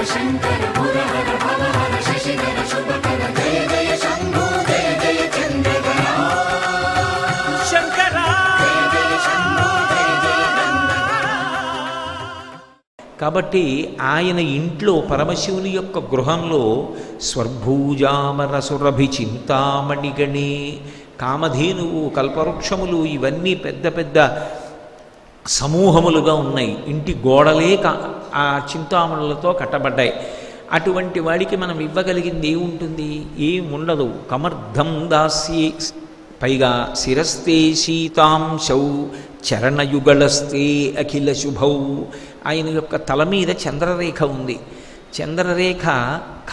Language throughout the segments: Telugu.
శంకర మురహర భవహర శశిధర శుభకర జయ జయ శంభో జయ జయ చంద్రధర శంకర జయ జయ శంభో జయ జయ నందధర. కాబట్టి ఆయన ఇంట్లో పరమశివుని యొక్క గృహంలో స్వర్భూజామరసురభి చింతామణిగణే, కామధేనువు, కల్పవృక్షములు ఇవన్నీ పెద్ద పెద్ద సమూహములుగా ఉన్నాయి. ఇంటి గోడలే ఆ చింతామణులతో కట్టబడ్డాయి. అటువంటి వాడికి మనం ఇవ్వగలిగింది ఏముంటుంది? ఏముండదు. కమర్ధం దాస్యే, పైగా శిరస్తే శీతాంశౌ చరణయుగళస్తే అఖిల శుభౌ. ఆయన యొక్క తల మీద చంద్రరేఖ ఉంది. చంద్రరేఖ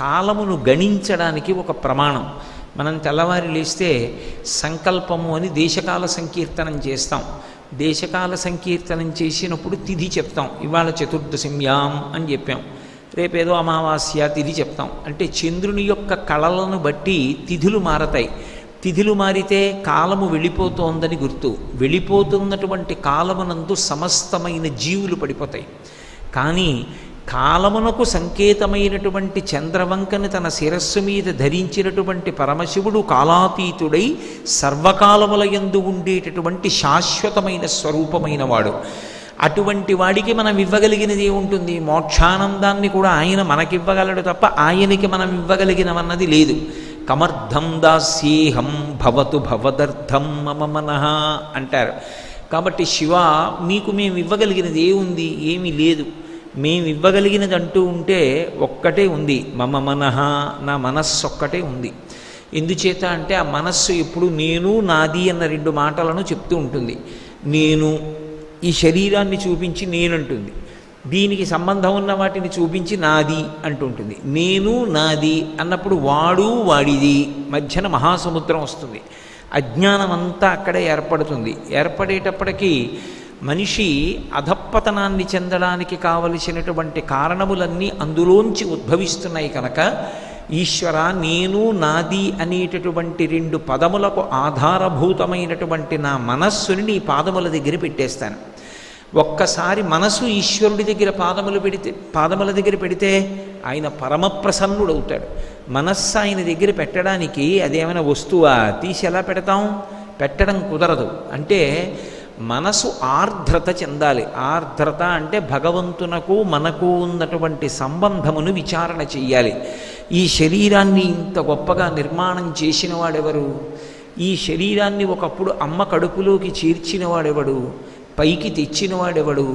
కాలమును గణించడానికి ఒక ప్రమాణం. మనం తెల్లవారి లేస్తే సంకల్పము అని దేశకాల సంకీర్తనం చేస్తాం. దేశకాల సంకీర్తనం చేసినప్పుడు తిథి చెప్తాం. ఇవాళ చతుర్దశిమ్యాం అని చెప్పాం. రేపేదో అమావాస్య తిథి చెప్తాం. అంటే చంద్రుని యొక్క కళలను బట్టి తిథులు మారతాయి. తిథులు మారితే కాలము వెళ్ళిపోతోందని గుర్తు. వెళ్ళిపోతున్నటువంటి కాలమునందు సమస్తమైన జీవులు పడిపోతాయి. కానీ కాలమునకు సంకేతమైనటువంటి చంద్రవంకను తన శిరస్సు మీద ధరించినటువంటి పరమశివుడు కాలాతీతుడై సర్వకాలముల యందు ఉండేటటువంటి శాశ్వతమైన స్వరూపమైన వాడు. అటువంటి వాడికి మనం ఇవ్వగలిగినది ఏముంటుంది? మోక్షానందాన్ని కూడా ఆయన మనకివ్వగలడు తప్ప ఆయనకి మనం ఇవ్వగలిగినవన్నది లేదు. కమర్థం దాస్యేహం భవతు భవదర్థం మమ మనః అంటారు. కాబట్టి శివ, నీకు మేము ఇవ్వగలిగినది ఏముంది? ఏమీ లేదు. మేము ఇవ్వగలిగినది అంటూ ఉంటే ఒక్కటే ఉంది, మమ మనః, నా మనస్సు ఒక్కటే ఉంది. ఎందుచేత అంటే ఆ మనస్సు ఎప్పుడు నేను నాది అన్న రెండు మాటలను చెప్తూ ఉంటుంది. నేను ఈ శరీరాన్ని చూపించి నేనంటుంది, దీనికి సంబంధం ఉన్న వాటిని చూపించి నాది అంటుంటుంది. నేను నాది అన్నప్పుడు వాడు వాడిది, మధ్యన మహాసముద్రం వస్తుంది. అజ్ఞానం అంతా అక్కడే ఏర్పడుతుంది. ఏర్పడేటప్పటికీ మనిషి అధప్పతనాన్ని చెందడానికి కావలసినటువంటి కారణములన్నీ అందులోంచి ఉద్భవిస్తున్నాయి కనుక ఈశ్వర, నేను నాది అనేటటువంటి రెండు పదములకు ఆధారభూతమైనటువంటి నా మనస్సుని నీ పాదముల దగ్గర పెట్టేస్తాను. ఒక్కసారి మనసు ఈశ్వరుడి దగ్గర పాదముల దగ్గర పెడితే ఆయన పరమప్రసన్నుడవుతాడు. మనస్సు ఆయన దగ్గర పెట్టడానికి అదేమైనా వస్తువా? తీసి ఎలా పెడతాం? పెట్టడం కుదరదు. అంటే మనసు ఆర్ద్రత చెందాలి. ఆర్ద్రత అంటే భగవంతునకు మనకు ఉన్నటువంటి సంబంధమును విచారణ చెయ్యాలి. ఈ శరీరాన్ని ఇంత గొప్పగా నిర్మాణం చేసిన వాడెవరు? ఈ శరీరాన్ని ఒకప్పుడు అమ్మ కడుపులోకి చేర్చిన వాడెవడు? పైకి తెచ్చినవాడెవడు?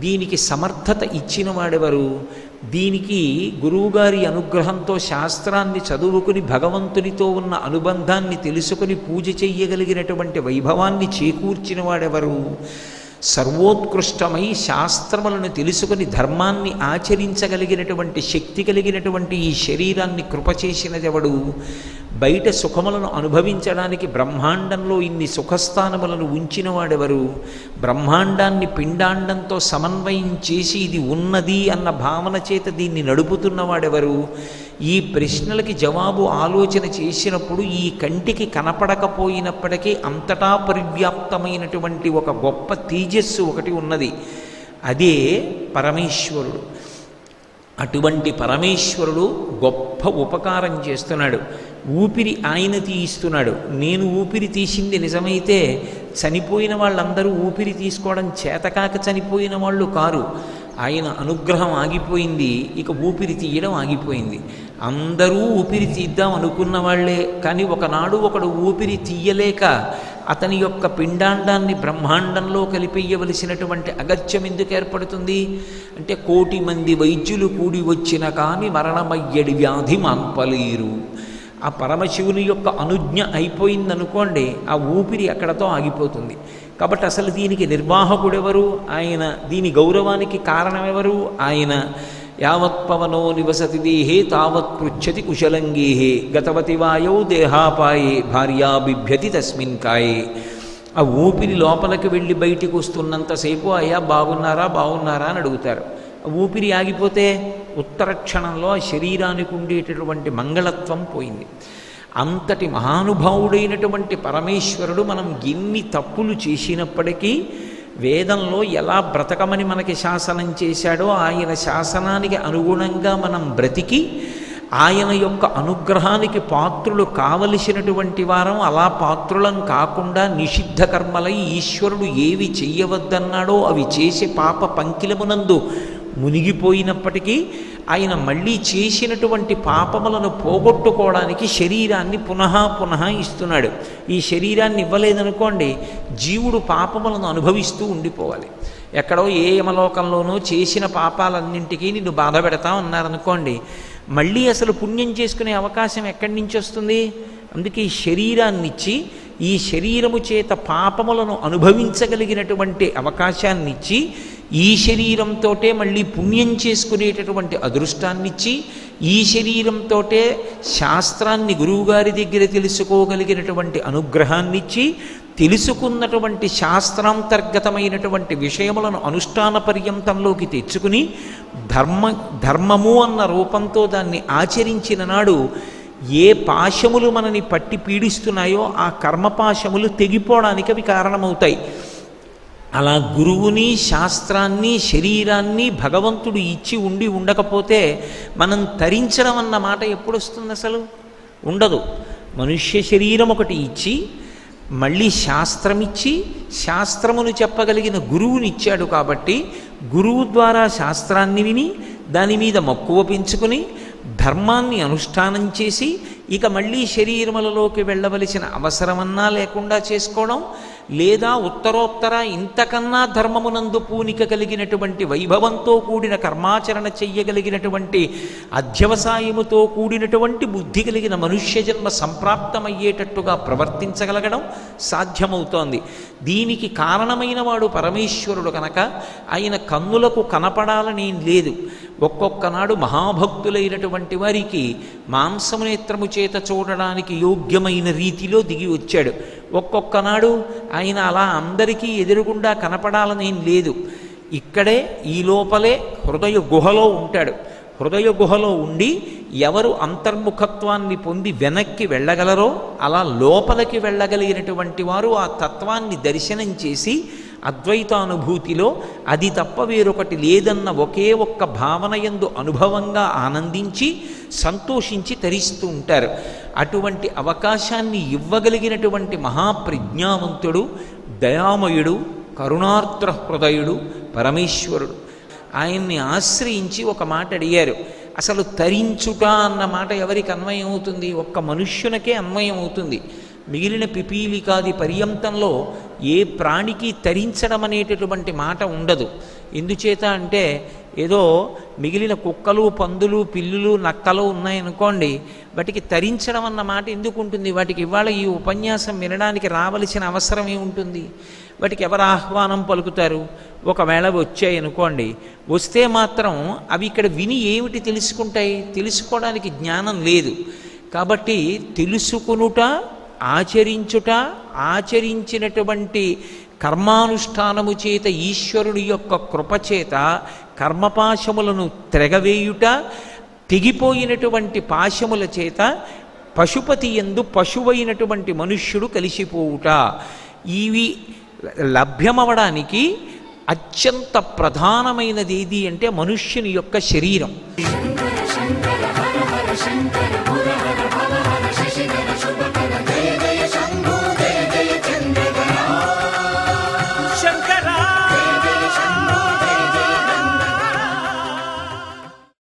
దీనికి సమర్థత ఇచ్చినవాడెవరు? దీనికి గురువుగారి అనుగ్రహంతో శాస్త్రాన్ని చదువుకుని భగవంతునితో ఉన్న అనుబంధాన్ని తెలుసుకుని పూజ చెయ్యగలిగినటువంటి వైభవాన్ని చేకూర్చిన వాడెవరు? సర్వోత్కృష్టమై శాస్త్రములను తెలుసుకుని ధర్మాన్ని ఆచరించగలిగినటువంటి శక్తి కలిగినటువంటి ఈ శరీరాన్ని కృప చేసినదెవడు? బయట సుఖములను అనుభవించడానికి బ్రహ్మాండంలో ఇన్ని సుఖస్థానములను ఉంచినవాడెవరు? బ్రహ్మాండాన్ని పిండాండంతో సమన్వయం చేసి ఇది ఉన్నది అన్న భావన చేత దీన్ని నడుపుతున్నవాడెవరు? ఈ ప్రశ్నలకి జవాబు ఆలోచన చేసినప్పుడు ఈ కంటికి కనపడకపోయినప్పటికీ అంతటా పరివ్యాప్తమైనటువంటి ఒక గొప్ప తేజస్సు ఒకటి ఉన్నది. అదే పరమేశ్వరుడు. అటువంటి పరమేశ్వరుడు గొప్ప ఉపకారం చేస్తున్నాడు. ఊపిరి ఆయన తీయిస్తున్నాడు. నేను ఊపిరి తీసింది నిజమైతే చనిపోయిన వాళ్ళందరూ ఊపిరి తీసుకోవడం చేతకాక చనిపోయిన వాళ్ళు కారు. ఆయన అనుగ్రహం ఆగిపోయింది, ఇక ఊపిరి తీయడం ఆగిపోయింది. అందరూ ఊపిరి తీద్దాం అనుకున్న వాళ్లే, కానీ ఒకనాడు ఒకడు ఊపిరి తీయలేక అతని యొక్క పిండాండాన్ని బ్రహ్మాండంలో కలిపేయవలసినటువంటి అగత్యం ఎందుకు ఏర్పడుతుంది అంటే 1,000,000 మంది వైద్యులు కూడి వచ్చిన కానీ మరణమయ్యడి వ్యాధి మాన్పలేరు. ఆ పరమశివుని యొక్క అనుజ్ఞ అయిపోయిందనుకోండి, ఆ ఊపిరి అక్కడతో ఆగిపోతుంది. కాబట్టి అసలు దీనికి నిర్వాహకుడెవరు? ఆయన. దీని గౌరవానికి కారణం ఎవరు? ఆయన. యావత్ పవనో నివసతి దేహే తావత్ పృచ్ఛతి కుశలంగేహే గతవతి వాయౌ దేహాపాయే భార్యా బిభ్యతి తస్మిన్ కాయే. ఆ ఊపిరి లోపలికి వెళ్ళి బయటికి వస్తున్నంతసేపు అయ్యా బాగున్నారా బాగున్నారా అని అడుగుతారు. ఊపిరి ఆగిపోతే ఉత్తర క్షణంలో ఆ శరీరానికి ఉండేటటువంటి మంగళత్వం పోయింది. అంతటి మహానుభావుడైనటువంటి పరమేశ్వరుడు మనం ఎన్ని తప్పులు చేసినప్పటికీ వేదంలో ఎలా బ్రతకమని మనకి శాసనం చేశాడో ఆయన శాసనానికి అనుగుణంగా మనం బ్రతికి ఆయన యొక్క అనుగ్రహానికి పాత్రులు కావలసినటువంటి వారం అలా పాత్రులం కాకుండా నిషిద్ధ కర్మలై ఈశ్వరుడు ఏవి చెయ్యవద్దన్నాడో అవి చేసి పాప పంకిలమునందు మునిగిపోయినప్పటికీ ఆయన మళ్ళీ చేసినటువంటి పాపములను పోగొట్టుకోవడానికి శరీరాన్ని పునః పునః ఇస్తున్నాడు. ఈ శరీరాన్ని ఇవ్వలేదనుకోండి, జీవుడు పాపములను అనుభవిస్తూ ఉండిపోవాలి. ఎక్కడో ఏ యమలోకంలోనూ చేసిన పాపాలన్నింటికీ నిన్ను బాధ పెడతాం అన్నారనుకోండి, మళ్ళీ అసలు పుణ్యం చేసుకునే అవకాశం ఎక్కడి నుంచి వస్తుంది? అందుకే ఈ శరీరాన్నిచ్చి ఈ శరీరము చేత పాపములను అనుభవించగలిగినటువంటి అవకాశాన్నిచ్చి ఈ శరీరంతోటే మళ్ళీ పుణ్యం చేసుకునేటటువంటి అదృష్టాన్నిచ్చి ఈ శరీరంతోటే శాస్త్రాన్ని గురువుగారి దగ్గర తెలుసుకోగలిగినటువంటి అనుగ్రహాన్నిచ్చి తెలుసుకున్నటువంటి శాస్త్రాంతర్గతమైనటువంటి విషయములను అనుష్ఠాన పర్యంతంలోకి తెచ్చుకుని ధర్మము అన్న రూపంతో దాన్ని ఆచరించిన నాడు ఏ పాశములు మనని పట్టి పీడిస్తున్నాయో ఆ కర్మపాశములు తెగిపోవడానికి అవి కారణమవుతాయి. అలా గురువుని శాస్త్రాన్ని శరీరాన్ని భగవంతుడు ఇచ్చి ఉండి ఉండకపోతే మనం తరించడం అన్న మాట ఎప్పుడు వస్తుంది? అసలు ఉండదు. మనుష్య శరీరం ఒకటి ఇచ్చి మళ్ళీ శాస్త్రమిచ్చి శాస్త్రమును చెప్పగలిగిన గురువునిచ్చాడు కాబట్టి గురువు ద్వారా శాస్త్రాన్ని విని దాని మీద మక్కువ పెంచుకుని ధర్మాన్ని అనుష్ఠానం చేసి ఇక మళ్ళీ శరీరములలోకి వెళ్ళవలసిన అవసరమన్నా లేకుండా చేసుకోవడం, లేదా ఉత్తరోత్తర ఇంతకన్నా ధర్మమునందు పూనిక కలిగినటువంటి వైభవంతో కూడిన కర్మాచరణ చెయ్యగలిగినటువంటి అధ్యవసాయముతో కూడినటువంటి బుద్ధి కలిగిన మనుష్య జన్మ సంప్రాప్తమయ్యేటట్టుగా ప్రవర్తించగలగడం సాధ్యమవుతోంది. దీనికి కారణమైన వాడు పరమేశ్వరుడు కనుక ఆయన కన్నులకు కనపడాలనేం లేదు. ఒక్కొక్క నాడు మహాభక్తులైనటువంటి వారికి మాంసమునేత్రము చేత చూడడానికి యోగ్యమైన రీతిలో దిగి వచ్చాడు. ఒక్కొక్క నాడు ఆయన అలా అందరికీ ఎదురుగుండా కనపడాలనేం లేదు. ఇక్కడే ఈ లోపలే హృదయ గుహలో ఉంటాడు. హృదయ గుహలో ఉండి ఎవరు అంతర్ముఖత్వాన్ని పొంది వెనక్కి వెళ్ళగలరో అలా లోపలికి వెళ్ళగలిగినటువంటి వారు ఆ తత్వాన్ని దర్శనం చేసి అద్వైతానుభూతిలో అది తప్ప వేరొకటి లేదన్న ఒకే ఒక్క భావన యందు అనుభవంగా ఆనందించి సంతోషించి తరిస్తూ ఉంటారు. అటువంటి అవకాశాన్ని ఇవ్వగలిగినటువంటి మహాప్రజ్ఞావంతుడు, దయామయుడు, కరుణార్ద్ర హృదయుడు పరమేశ్వరుడు. ఆయన్ని ఆశ్రయించి ఒక మాట అడిగారు. అసలు తరించుట అన్న మాట ఎవరికి అన్వయం అవుతుంది? ఒక్క మనుష్యునికే అన్వయం అవుతుంది. మిగిలిన పిపీలికాది పర్యంతంలో ఏ ప్రాణికి తరించడం అనేటటువంటి మాట ఉండదు. ఎందుచేత అంటే ఏదో మిగిలిన కుక్కలు, పందులు, పిల్లులు, నక్కలు ఉన్నాయనుకోండి, వాటికి తరించడం అన్న మాట ఎందుకు ఉంటుంది? వాటికి ఇవాళ ఈ ఉపన్యాసం వినడానికి రావలసిన అవసరం ఏముంటుంది? వాటికి ఎవరు ఆహ్వానం పలుకుతారు? ఒకవేళ వచ్చాయి అనుకోండి, వస్తే మాత్రం అవి ఇక్కడ విని ఏమిటి తెలుసుకుంటాయి? తెలుసుకోవడానికి జ్ఞానం లేదు. కాబట్టి తెలుసుకునుట, ఆచరించుట, ఆచరించినటువంటి కర్మానుష్ఠానము చేత ఈశ్వరుని యొక్క కృపచేత కర్మపాశములను త్రెగవేయుట, తెగిపోయినటువంటి పాశముల చేత పశుపతి యందు పశువైనటువంటి మనుష్యుడు కలిసిపోవుట, ఇవి లభ్యమవడానికి అత్యంత ప్రధానమైనది ఏది అంటే మనుష్యుని యొక్క శరీరం. శంకర శంకర హర హర శంకర ముర హర